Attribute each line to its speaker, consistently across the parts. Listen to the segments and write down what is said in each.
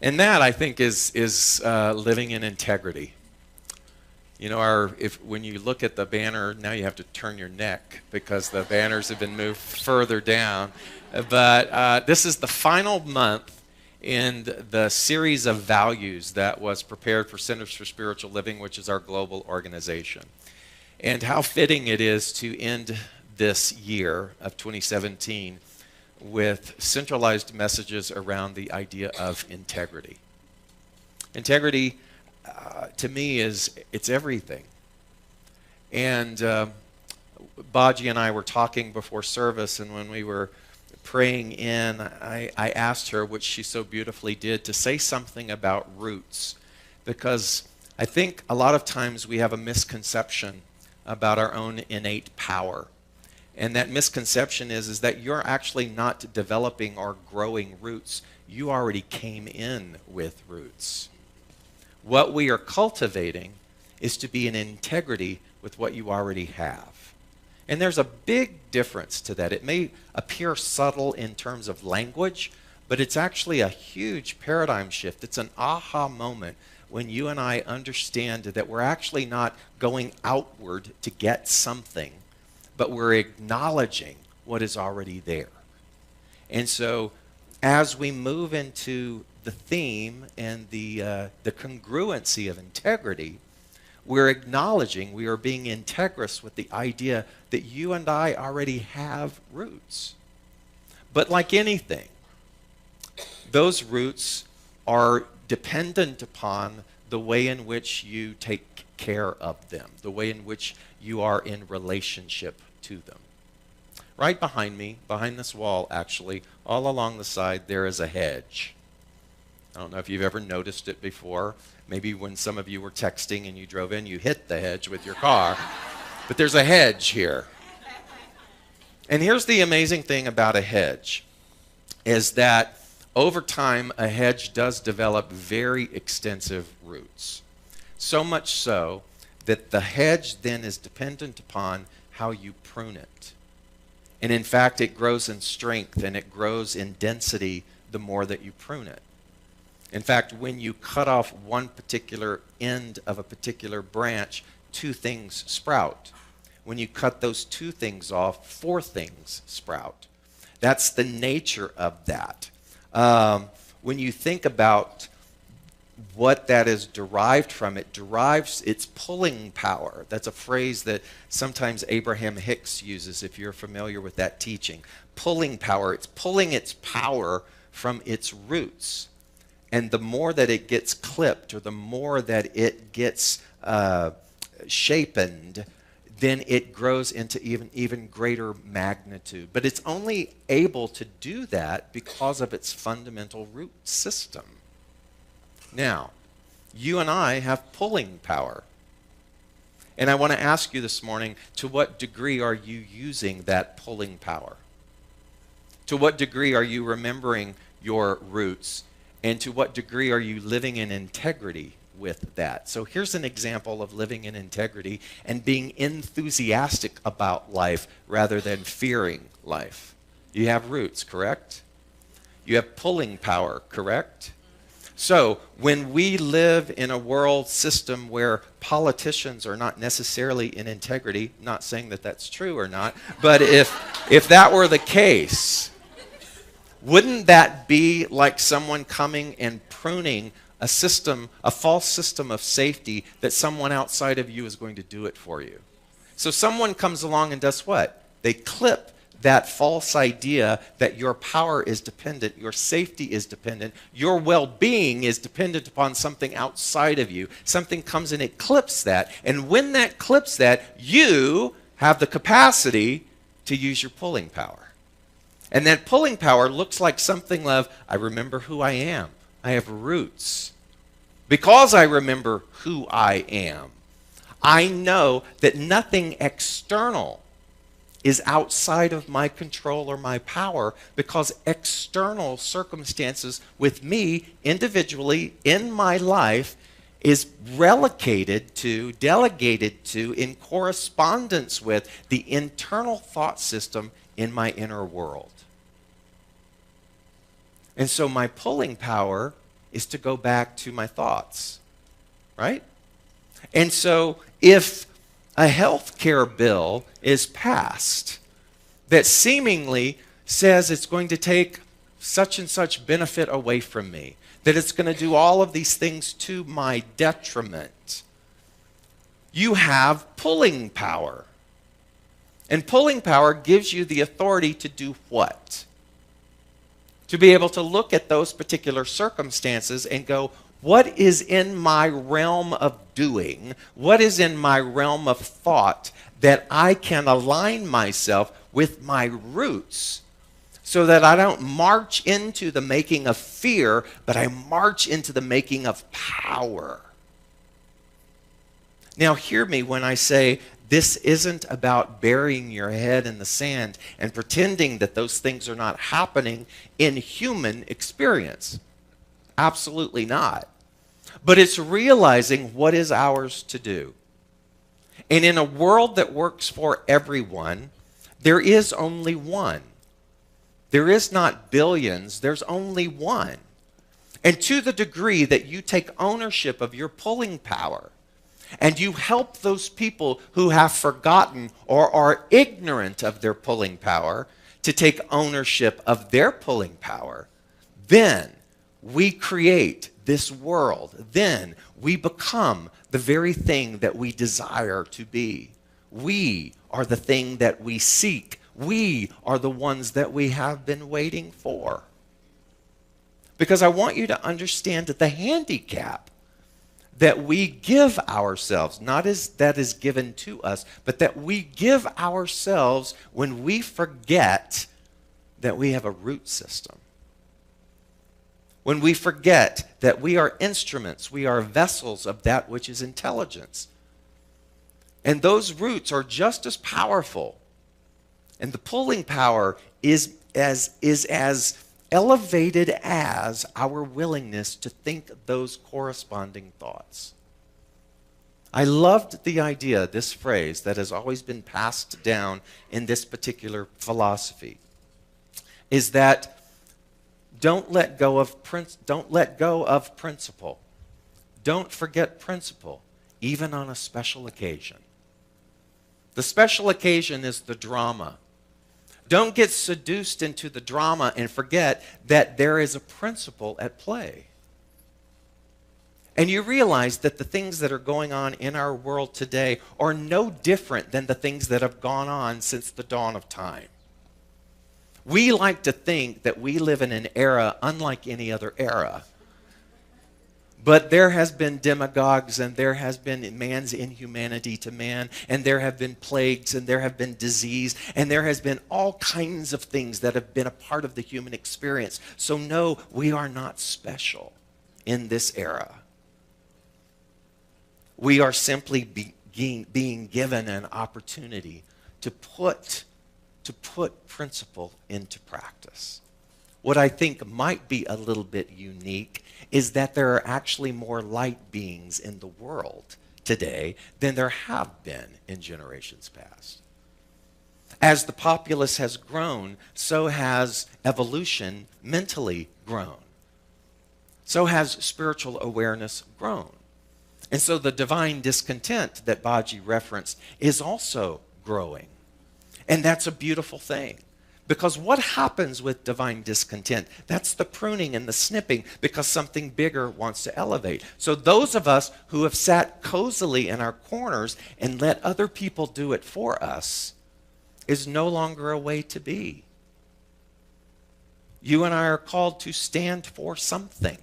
Speaker 1: And that, I think, is living in integrity. You know, when you look at the banner, now you have to turn your neck because the banners have been moved further down. But this is the final month in the series of values that was prepared for Centers for Spiritual Living, which is our global organization. And how fitting it is to end this year of 2017 with centralized messages around the idea of integrity. Integrity, to me, it's everything. And Baji and I were talking before service, and when we were praying in, I asked her, which she so beautifully did, to say something about roots, because I think a lot of times we have a misconception about our own innate power. And that misconception is that you're actually not developing or growing roots. You already came in with roots. What we are cultivating is to be in integrity with what you already have. And there's a big difference to that. It may appear subtle in terms of language, but it's actually a huge paradigm shift. It's an aha moment when you and I understand that we're actually not going outward to get something, but we're acknowledging what is already there. And so as we move into the theme and the congruency of integrity, we're acknowledging we are being integrous with the idea that you and I already have roots. But like anything, those roots are dependent upon the way in which you take care of them, the way in which you are in relationship to them. Right behind me, behind this wall actually, all along the side, there is a hedge. I don't know if you've ever noticed it before. Maybe when some of you were texting and you drove in, you hit the hedge with your car. But there's a hedge here. And here's the amazing thing about a hedge, is that over time, a hedge does develop very extensive roots. So much so that the hedge then is dependent upon how you prune it. And in fact, it grows in strength and it grows in density the more that you prune it. In fact, when you cut off one particular end of a particular branch, two things sprout. When you cut those two things off, four things sprout. That's the nature of that. When you think about what that is derived from, it derives its pulling power. That's a phrase that sometimes Abraham Hicks uses, if you're familiar with that teaching. Pulling power. It's pulling its power from its roots. And the more that it gets clipped, or the more that it gets shapened, then it grows into even greater magnitude. But it's only able to do that because of its fundamental root system. Now, you and I have pulling power. And I want to ask you this morning, to what degree are you using that pulling power? To what degree are you remembering your roots? And to what degree are you living in integrity with that? So here's an example of living in integrity and being enthusiastic about life rather than fearing life. You have roots, correct? You have pulling power, correct? So when we live in a world system where politicians are not necessarily in integrity, not saying that that's true or not, but if that were the case, wouldn't that be like someone coming and pruning a system, a false system of safety that someone outside of you is going to do it for you? So someone comes along and does what? They clip that false idea that your power is dependent, your safety is dependent, your well-being is dependent upon something outside of you. Something comes and it clips that. And when that clips that, you have the capacity to use your pulling power. And that pulling power looks like something of, I remember who I am. I have roots. Because I remember who I am, I know that nothing external is outside of my control or my power, because external circumstances with me individually in my life is delegated to, in correspondence with the internal thought system in my inner world. And so my pulling power is to go back to my thoughts, right? And so if a health care bill is passed that seemingly says it's going to take such and such benefit away from me, that it's going to do all of these things to my detriment, you have pulling power. And pulling power gives you the authority to do what? To be able to look at those particular circumstances and go, what is in my realm of doing? What is in my realm of thought that I can align myself with my roots so that I don't march into the making of fear, but I march into the making of power? Now, hear me when I say this isn't about burying your head in the sand and pretending that those things are not happening in human experience. Absolutely not. But it's realizing what is ours to do. And in a world that works for everyone, there is only one. There is not billions, there's only one. And to the degree that you take ownership of your pulling power, and you help those people who have forgotten or are ignorant of their pulling power to take ownership of their pulling power, then we create this world. Then we become the very thing that we desire to be. We are the thing that we seek. We are the ones that we have been waiting for. Because I want you to understand that the handicap that we give ourselves, not as that is given to us, but that we give ourselves when we forget that we have a root system. When we forget that we are instruments, we are vessels of that which is intelligence. And those roots are just as powerful. And the pulling power is as elevated as our willingness to think those corresponding thoughts. I loved the idea, this phrase that has always been passed down in this particular philosophy, is that don't let go of principle. Don't forget principle, even on a special occasion. The special occasion is the drama. Don't get seduced into the drama and forget that there is a principle at play. And you realize that the things that are going on in our world today are no different than the things that have gone on since the dawn of time. We like to think that we live in an era unlike any other era. But there has been demagogues, and there has been man's inhumanity to man, and there have been plagues, and there have been disease, and there has been all kinds of things that have been a part of the human experience. So no, we are not special in this era. We are simply being given an opportunity to put principle into practice. What I think might be a little bit unique is that there are actually more light beings in the world today than there have been in generations past. As the populace has grown, so has evolution mentally grown. So has spiritual awareness grown. And so the divine discontent that Baji referenced is also growing. And that's a beautiful thing. Because what happens with divine discontent? That's the pruning and the snipping because something bigger wants to elevate. So those of us who have sat cozily in our corners and let other people do it for us is no longer a way to be. You and I are called to stand for something.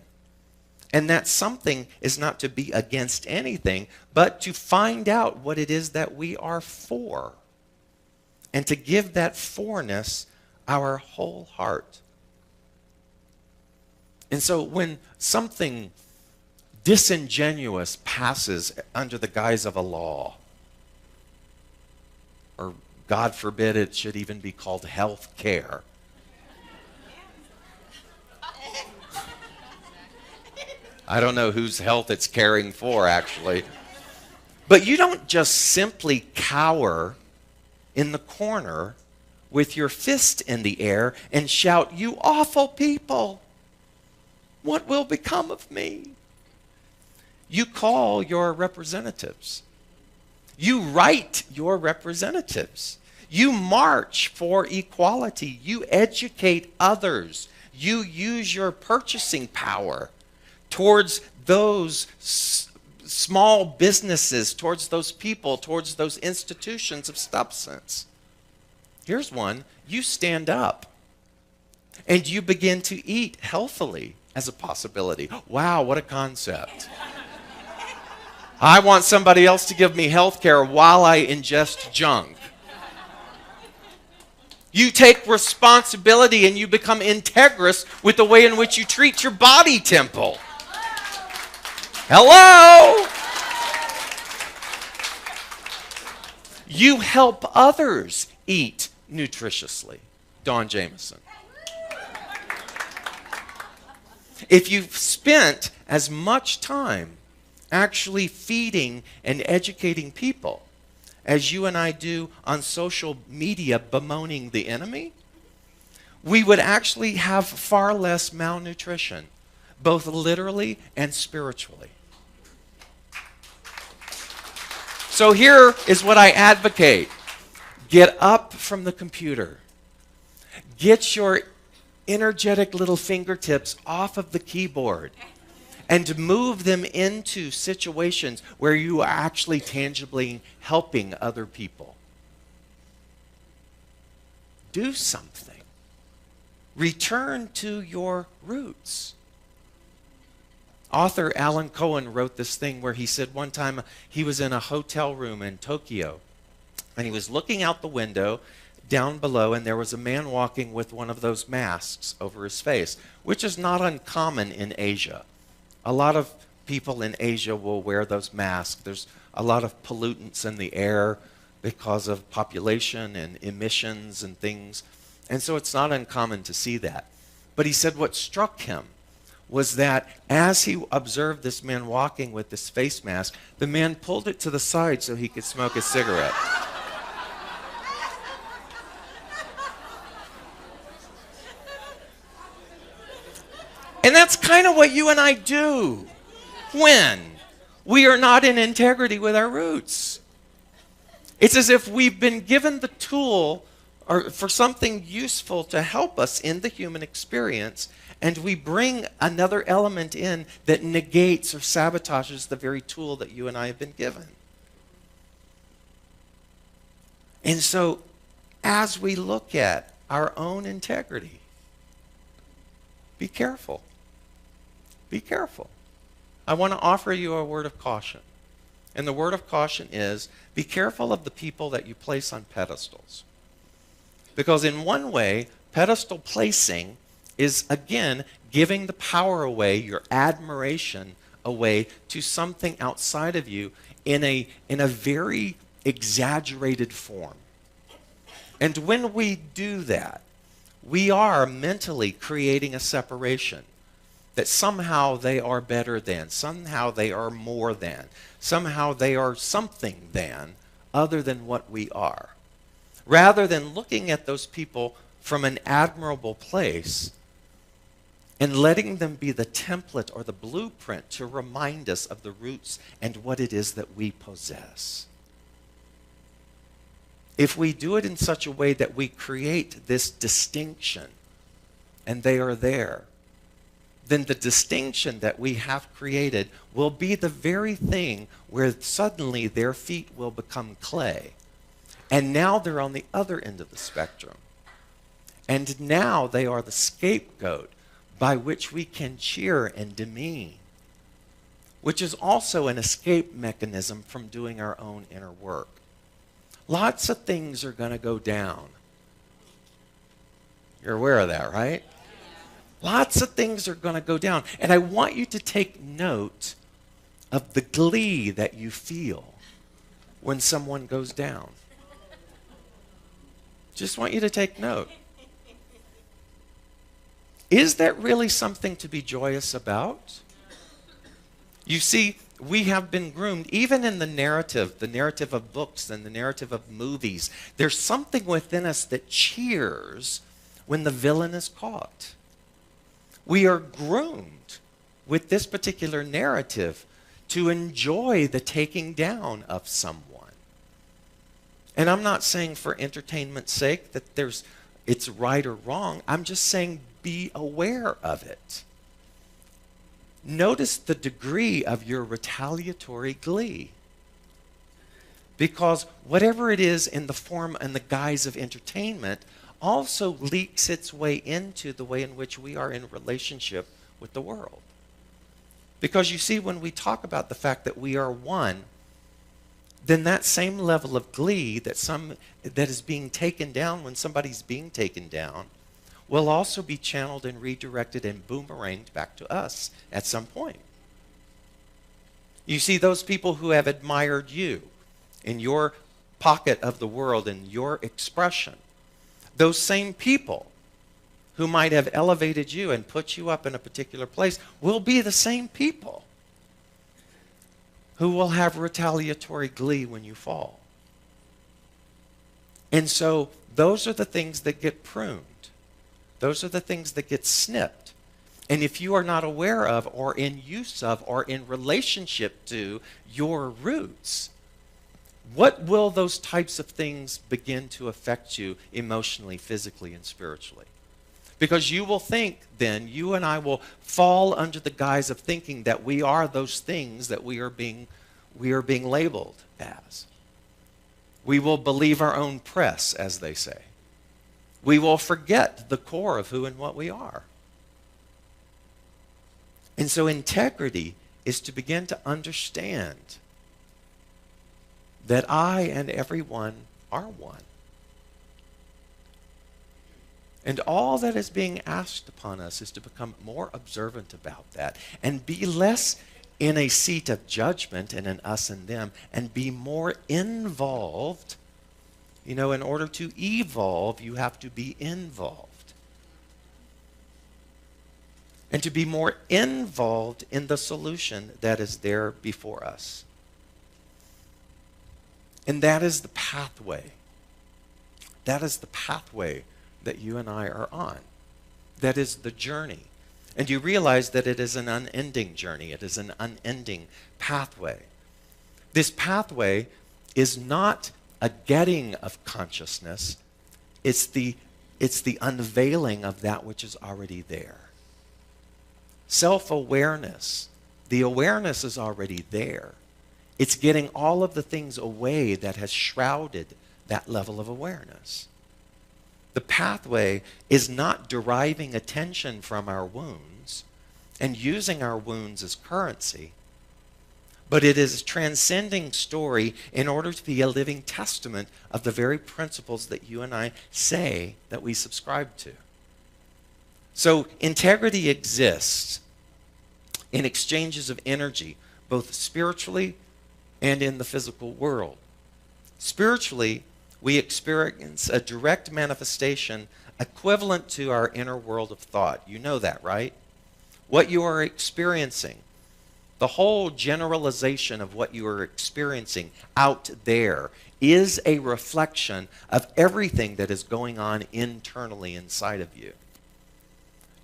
Speaker 1: And that something is not to be against anything, but to find out what it is that we are for. And to give that forness our whole heart. And so when something disingenuous passes under the guise of a law, or God forbid it should even be called health care, I don't know whose health it's caring for, actually. But you don't just simply cower in the corner with your fist in the air and shout, "You awful people." What will become of me? You call your representatives. You write your representatives. You march for equality. You educate others. You use your purchasing power towards those small businesses, towards those people, towards those institutions of substance. Here's one. You stand up and you begin to eat healthily as a possibility. Wow, what a concept. I want somebody else to give me health care while I ingest junk. You take responsibility and you become integrous with the way in which you treat your body temple. Hello? You help others eat nutritiously. Don Jameson. If you've spent as much time actually feeding and educating people as you and I do on social media bemoaning the enemy, we would actually have far less malnutrition, both literally and spiritually. So here is what I advocate. Get up from the computer. Get your energetic little fingertips off of the keyboard and move them into situations where you are actually tangibly helping other people. Do something. Return to your roots. Author Alan Cohen wrote this thing where he said one time he was in a hotel room in Tokyo and he was looking out the window down below, and there was a man walking with one of those masks over his face, which is not uncommon in Asia. A lot of people in Asia will wear those masks. There's a lot of pollutants in the air because of population and emissions and things. And so it's not uncommon to see that. But he said what struck him was that as he observed this man walking with this face mask, the man pulled it to the side so he could smoke a cigarette. And that's kind of what you and I do when we are not in integrity with our roots. It's as if we've been given the tool or for something useful to help us in the human experience, and we bring another element in that negates or sabotages the very tool that you and I have been given. And so, as we look at our own integrity, be careful. Be careful. I want to offer you a word of caution. And the word of caution is, be careful of the people that you place on pedestals. Because in one way, pedestal placing is, again, giving the power away, your admiration away to something outside of you in a very exaggerated form. And when we do that, we are mentally creating a separation that somehow they are better than, somehow they are more than, somehow they are something than, other than what we are. Rather than looking at those people from an admirable place and letting them be the template or the blueprint to remind us of the roots and what it is that we possess. If we do it in such a way that we create this distinction and they are there, then the distinction that we have created will be the very thing where suddenly their feet will become clay. And now they're on the other end of the spectrum. And now they are the scapegoat by which we can cheer and demean, which is also an escape mechanism from doing our own inner work. Lots of things are going to go down. You're aware of that, right? Lots of things are going to go down. And I want you to take note of the glee that you feel when someone goes down. Just want you to take note. Is that really something to be joyous about? You see, we have been groomed, even in the narrative of books and the narrative of movies. There's something within us that cheers when the villain is caught. We are groomed with this particular narrative to enjoy the taking down of someone. And I'm not saying for entertainment's sake that it's right or wrong. I'm just saying be aware of it. Notice the degree of your retaliatory glee. Because whatever it is in the form and the guise of entertainment also leaks its way into the way in which we are in relationship with the world. Because you see, when we talk about the fact that we are one, then that same level of glee that is being taken down when somebody's being taken down will also be channeled and redirected and boomeranged back to us at some point. You see, those people who have admired you in your pocket of the world and your expression, those same people who might have elevated you and put you up in a particular place will be the same people who will have retaliatory glee when you fall. And so those are the things that get pruned. Those are the things that get snipped. And if you are not aware of or in use of or in relationship to your roots, what will those types of things begin to affect you emotionally, physically, and spiritually? Because you will think then, you and I will fall under the guise of thinking that we are those things that we are being labeled as. We will believe our own press, as they say. We will forget the core of who and what we are. And so integrity is to begin to understand that I and everyone are one. And all that is being asked upon us is to become more observant about that and be less in a seat of judgment and an us and them and be more involved. You know, in order to evolve, you have to be involved. And to be more involved in the solution that is there before us. And that is the pathway. That is the pathway that you and I are on. That is the journey. And you realize that it is an unending journey. It is an unending pathway. This pathway is not a getting of consciousness. It's the unveiling of that which is already there. Self-awareness. The awareness is already there. It's getting all of the things away that has shrouded that level of awareness. The pathway is not deriving attention from our wounds and using our wounds as currency, but it is a transcending story in order to be a living testament of the very principles that you and I say that we subscribe to. So integrity exists in exchanges of energy, both spiritually and in the physical world. Spiritually, we experience a direct manifestation equivalent to our inner world of thought. You know that, right? What you are experiencing, the whole generalization of what you are experiencing out there is a reflection of everything that is going on internally inside of you.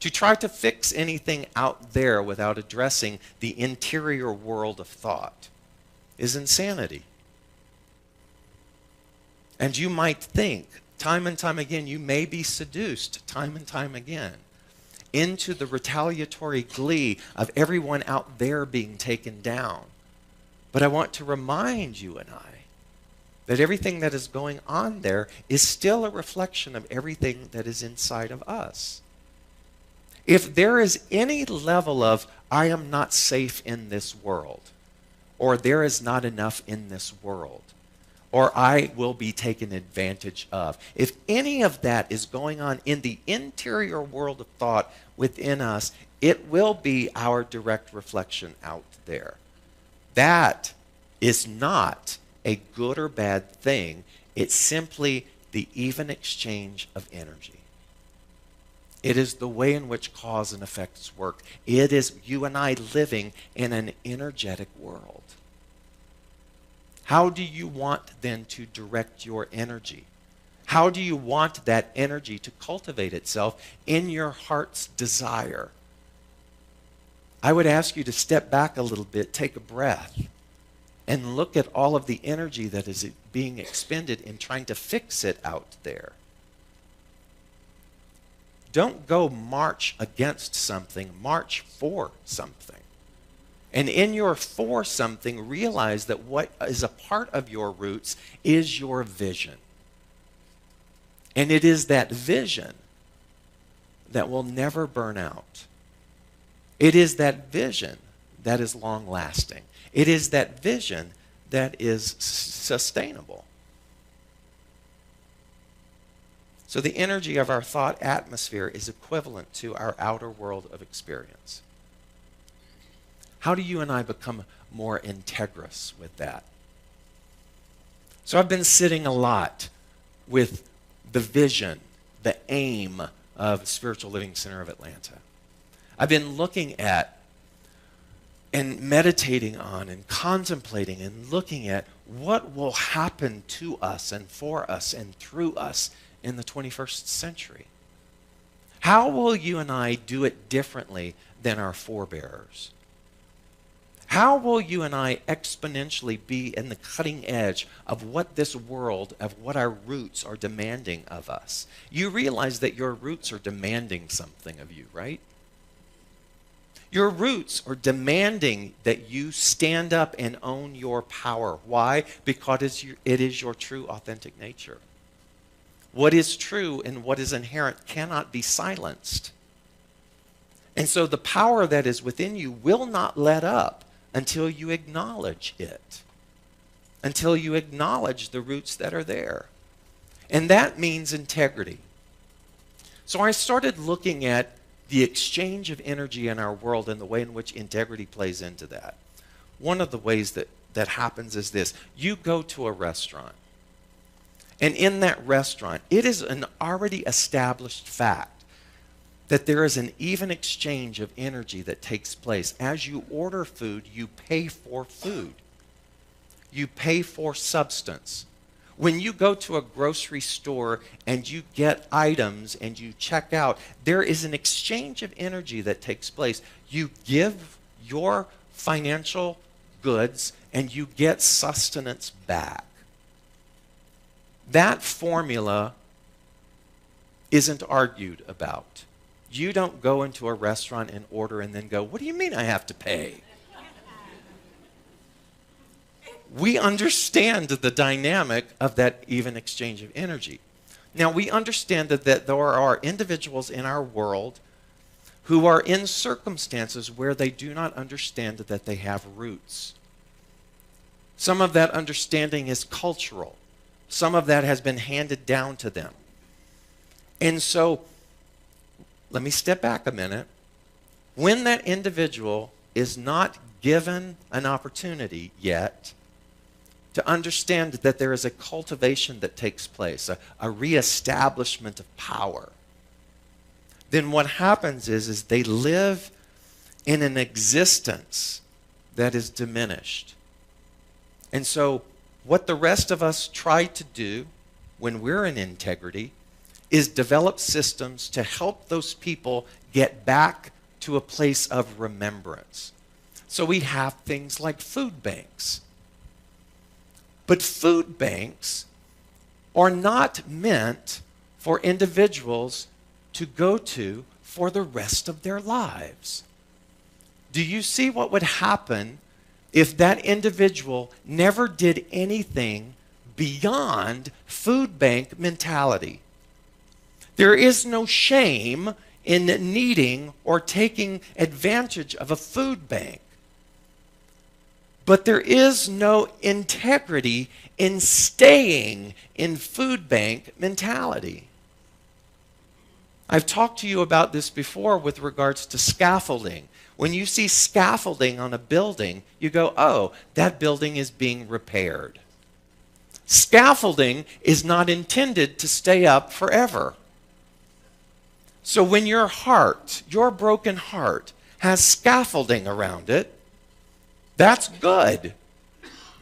Speaker 1: To try to fix anything out there without addressing the interior world of thought is insanity. And you might think, time and time again, you may be seduced time and time again into the retaliatory glee of everyone out there being taken down. But I want to remind you and I that everything that is going on there is still a reflection of everything that is inside of us. If there is any level of, I am not safe in this world, or there is not enough in this world, or I will be taken advantage of. If any of that is going on in the interior world of thought within us, it will be our direct reflection out there. That is not a good or bad thing. It's simply the even exchange of energy. It is the way in which cause and effects work. It is you and I living in an energetic world. How do you want then to direct your energy? How do you want that energy to cultivate itself in your heart's desire? I would ask you to step back a little bit, take a breath, and look at all of the energy that is being expended in trying to fix it out there. Don't go march against something, march for something. And in your for something, realize that what is a part of your roots is your vision. And it is that vision that will never burn out. It is that vision that is long-lasting. It is that vision that is sustainable. So the energy of our thought atmosphere is equivalent to our outer world of experience. How do you and I become more integrous with that? So I've been sitting a lot with the vision, the aim of Spiritual Living Center of Atlanta. I've been looking at and meditating on and contemplating and looking at what will happen to us and for us and through us in the 21st century. How will you and I do it differently than our forebears? How will you and I exponentially be in the cutting edge of what this world, of what our roots are demanding of us? You realize that your roots are demanding something of you, right? Your roots are demanding that you stand up and own your power. Why? Because it is your true, authentic nature. What is true and what is inherent cannot be silenced. And so the power that is within you will not let up until you acknowledge it, until you acknowledge the roots that are there. And that means integrity. So I started looking at the exchange of energy in our world and the way in which integrity plays into that. One of the ways that happens is this. You go to a restaurant, and in that restaurant, it is an already established fact that there is an even exchange of energy that takes place. As you order food, you pay for food. You pay for substance. When you go to a grocery store and you get items and you check out, there is an exchange of energy that takes place. You give your financial goods and you get sustenance back. That formula isn't argued about. You don't go into a restaurant and order and then go, what do you mean I have to pay? We understand the dynamic of that even exchange of energy. Now, we understand that there are individuals in our world who are in circumstances where they do not understand that they have roots. Some of that understanding is cultural. Some of that has been handed down to them. And so, let me step back a minute. When that individual is not given an opportunity yet to understand that there is a cultivation that takes place, a reestablishment of power, then what happens is they live in an existence that is diminished. And so what the rest of us try to do when we're in integrity is develop systems to help those people get back to a place of remembrance. So we have things like food banks. But food banks are not meant for individuals to go to for the rest of their lives. Do you see what would happen if that individual never did anything beyond food bank mentality? There is no shame in needing or taking advantage of a food bank. But there is no integrity in staying in food bank mentality. I've talked to you about this before with regards to scaffolding. When you see scaffolding on a building, you go, oh, that building is being repaired. Scaffolding is not intended to stay up forever. So when your heart, your broken heart, has scaffolding around it, that's good.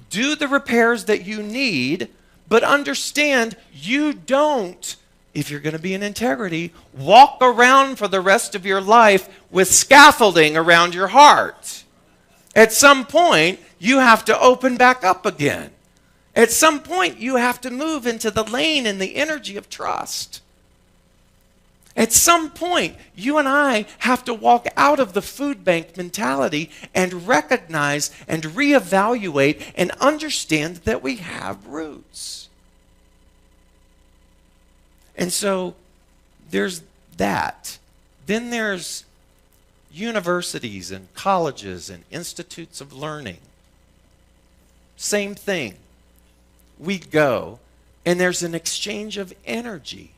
Speaker 1: Do the repairs that you need, but understand you don't if you're going to be in integrity, walk around for the rest of your life with scaffolding around your heart. At some point, you have to open back up again. At some point, you have to move into the lane and the energy of trust. At some point, you and I have to walk out of the food bank mentality and recognize and reevaluate and understand that we have roots. And so there's that. Then there's universities and colleges and institutes of learning. Same thing. We go, and there's an exchange of energy.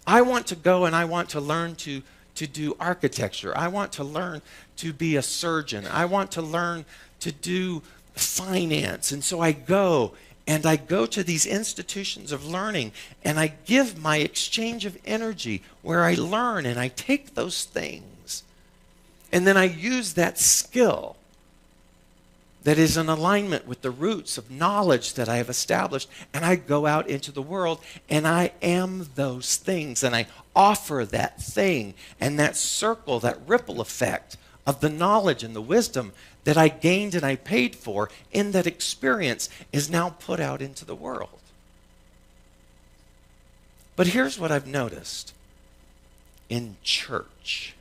Speaker 1: I want to go and I want to learn to do architecture. I want to learn to be a surgeon. I want to learn to do finance. And so I go to these institutions of learning, and I give my exchange of energy where I learn and I take those things, and then I use that skill that is in alignment with the roots of knowledge that I have established, and I go out into the world and I am those things, and I offer that thing, and that circle, that ripple effect of the knowledge and the wisdom that I gained and I paid for in that experience is now put out into the world. But here's what I've noticed in church.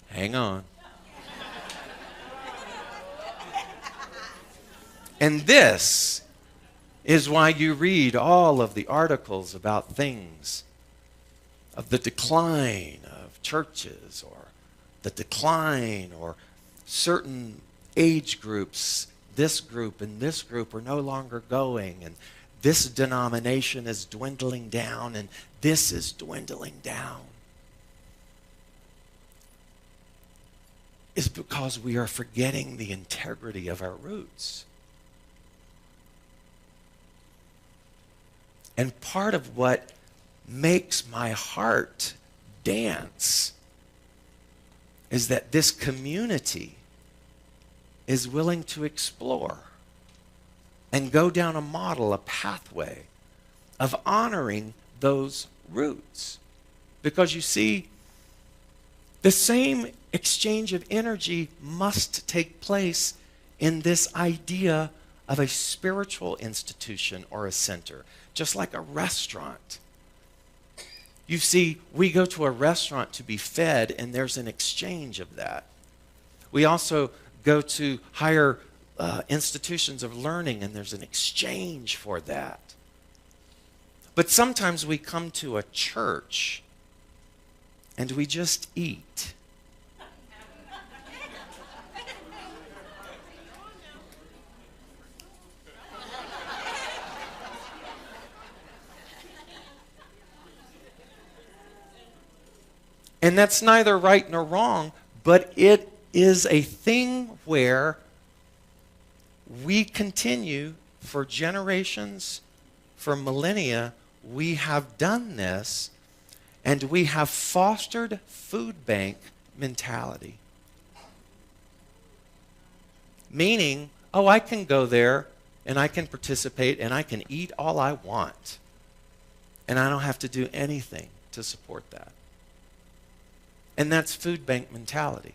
Speaker 1: Hang on. And this is why you read all of the articles about things of the decline of churches, or the decline, or certain age groups, this group and this group are no longer going, and this denomination is dwindling down, and this is dwindling down. Is because we are forgetting the integrity of our roots. And part of what makes my heart dance is that this community is willing to explore and go down a model, a pathway of honoring those roots. Because you see, the same exchange of energy must take place in this idea of a spiritual institution or a center, just like a restaurant. You see, we go to a restaurant to be fed, and there's an exchange of that. We also go to higher institutions of learning, and there's an exchange for that. But sometimes we come to a church and we just eat. And that's neither right nor wrong, but it is a thing where we continue for generations, for millennia, we have done this, and we have fostered food bank mentality. Meaning, oh, I can go there and I can participate and I can eat all I want, and I don't have to do anything to support that. And that's food bank mentality.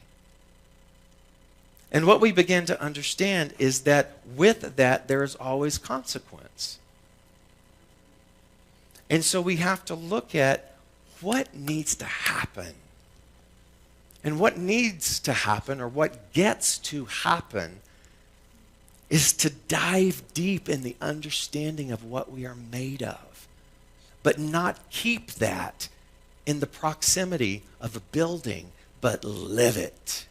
Speaker 1: And what we begin to understand is that with that, there is always consequence. And so we have to look at what needs to happen. And what needs to happen, or what gets to happen, is to dive deep in the understanding of what we are made of, but not keep that in the proximity of a building, but live it.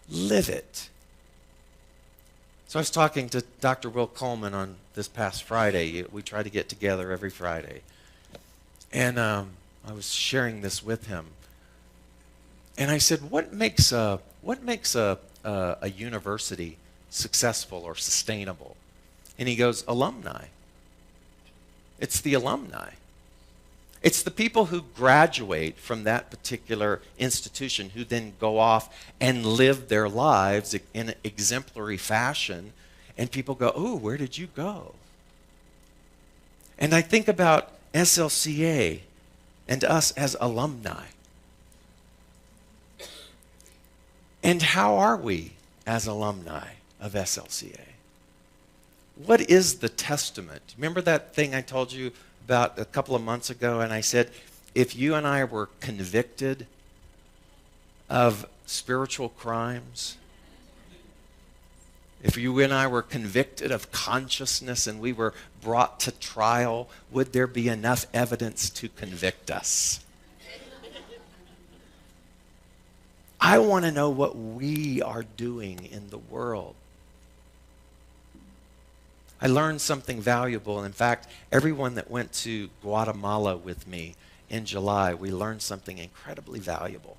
Speaker 1: Live it. So I was talking to Dr. Will Coleman on this past Friday. We try to get together every Friday. And I was sharing this with him. And I said, what makes a university successful or sustainable? And he goes, alumni. It's the alumni. It's the people who graduate from that particular institution who then go off and live their lives in an exemplary fashion and people go, "Oh, where did you go?" And I think about SLCA and us as alumni. And how are we as alumni of SLCA? What is the testament? Remember that thing I told you about a couple of months ago, and I said, if you and I were convicted of spiritual crimes, if you and I were convicted of consciousness and we were brought to trial, would there be enough evidence to convict us? I want to know what we are doing in the world. I learned something valuable. In fact, everyone that went to Guatemala with me in July, we learned something incredibly valuable.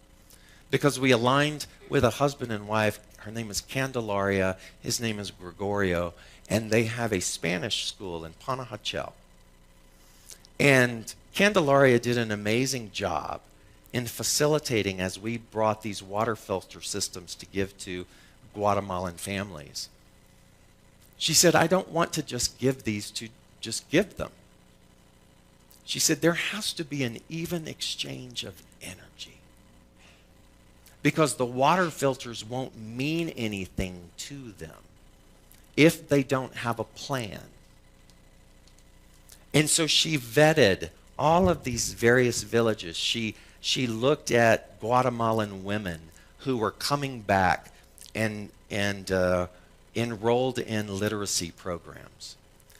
Speaker 1: Because we aligned with a husband and wife. Her name is Candelaria. His name is Gregorio. And they have a Spanish school in Panajachel. And Candelaria did an amazing job in facilitating as we brought these water filter systems to give to Guatemalan families. She said, I don't want to just give these to just give them. She said, there has to be an even exchange of energy. Because the water filters won't mean anything to them if they don't have a plan. And so she vetted all of these various villages. She looked at Guatemalan women who were coming back and enrolled in literacy programs.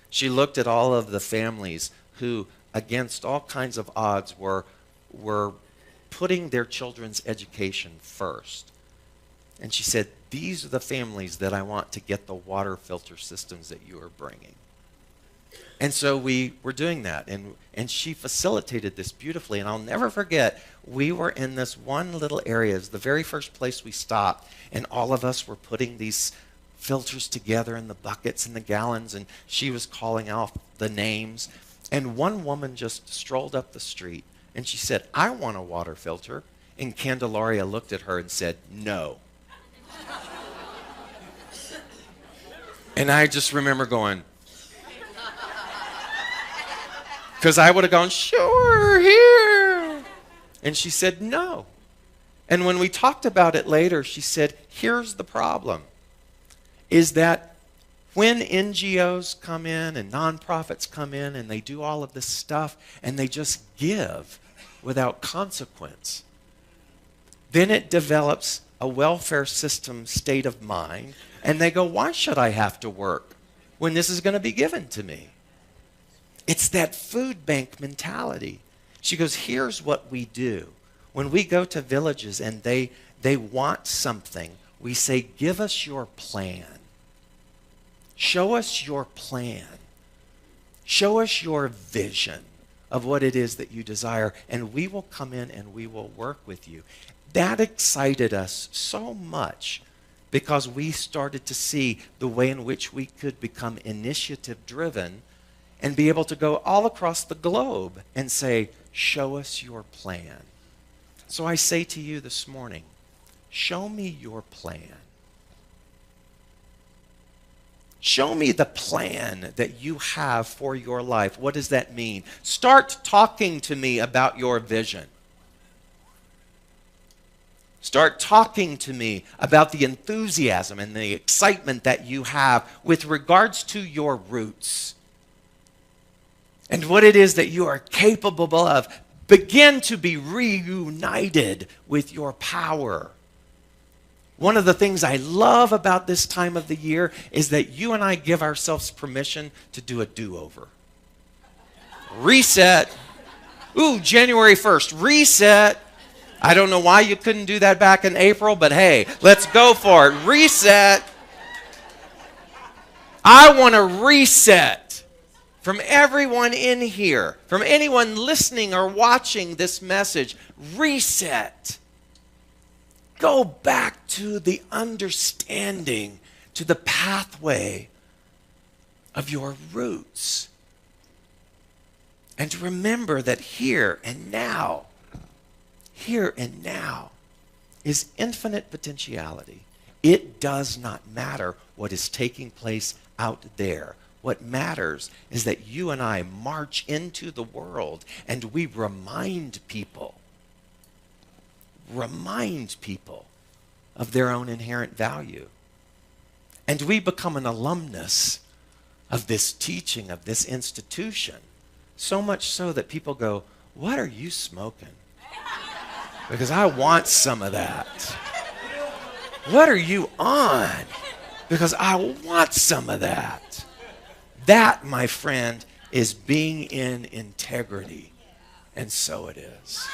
Speaker 1: She looked at all of the families who, against all kinds of odds, were putting their children's education first. And she said, these are the families that I want to get the water filter systems that you are bringing. And so we were doing that, and she facilitated this beautifully. And I'll never forget, we were in this one little area. It was the very first place we stopped, and all of us were putting these filters together in the buckets and the gallons, and she was calling out the names. And one woman just strolled up the street, and she said, I want a water filter. And Candelaria looked at her and said, no. And I just remember going, because I would have gone, sure, here. And she said, no. And when we talked about it later, she said, here's the problem, is that when NGOs come in and nonprofits come in and they do all of this stuff and they just give without consequence, then it develops a welfare system state of mind, and they go, why should I have to work when this is going to be given to me? It's that food bank mentality. She goes, here's what we do. When we go to villages and they want something, we say, give us your plan. Show us your plan. Show us your vision of what it is that you desire, and we will come in and we will work with you. That excited us so much because we started to see the way in which we could become initiative-driven and be able to go all across the globe and say, show us your plan. So I say to you this morning, show me your plan. Show me the plan that you have for your life. What does that mean? Start talking to me about your vision. Start talking to me about the enthusiasm and the excitement that you have with regards to your roots and what it is that you are capable of. Begin to be reunited with your power. One of the things I love about this time of the year is that you and I give ourselves permission to do a do-over. Reset. Ooh, January 1st, reset. I don't know why you couldn't do that back in April, but hey, let's go for it. Reset. I want to reset from everyone in here, from anyone listening or watching this message. Reset. Go back to the understanding, to the pathway of your roots. And remember that here and now is infinite potentiality, It does not matter what is taking place out there. What matters is that you and I march into the world and we remind people of their own inherent value. And we become an alumnus of this teaching, of this institution, so much so that people go, "What are you smoking? Because I want some of that. What are you on? Because I want some of that." That, my friend, is being in integrity. And so it is.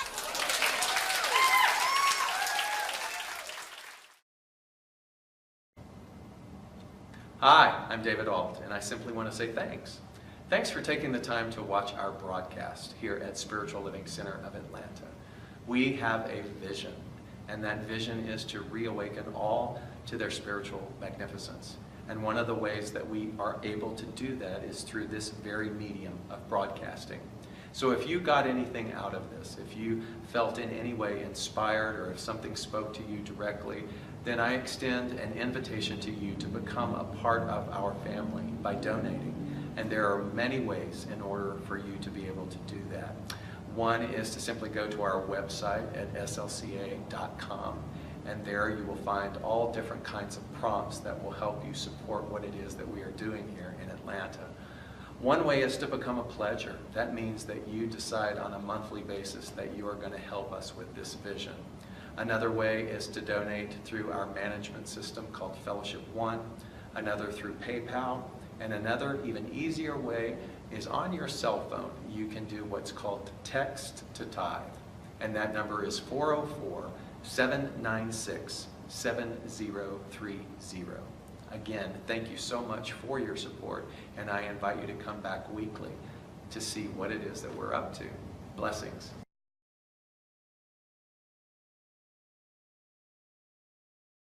Speaker 1: Hi, I'm David Ault, and I simply want to say thanks. Thanks for taking the time to watch our broadcast here at Spiritual Living Center of Atlanta. We have a vision, and that vision is to reawaken all to their spiritual magnificence. And one of the ways that we are able to do that is through this very medium of broadcasting. So if you got anything out of this, if you felt in any way inspired, or if something spoke to you directly, then I extend an invitation to you to become a part of our family by donating. And there are many ways in order for you to be able to do that. One is to simply go to our website at slca.com, and there you will find all different kinds of prompts that will help you support what it is that we are doing here in Atlanta. One way is to become a pledger. That means that you decide on a monthly basis that you are going to help us with this vision. Another way is to donate through our management system called Fellowship One, another through PayPal, and another even easier way is on your cell phone. You can do what's called text to tithe, and that number is 404-796-7030. Again, thank you so much for your support, and I invite you to come back weekly to see what it is that we're up to. Blessings.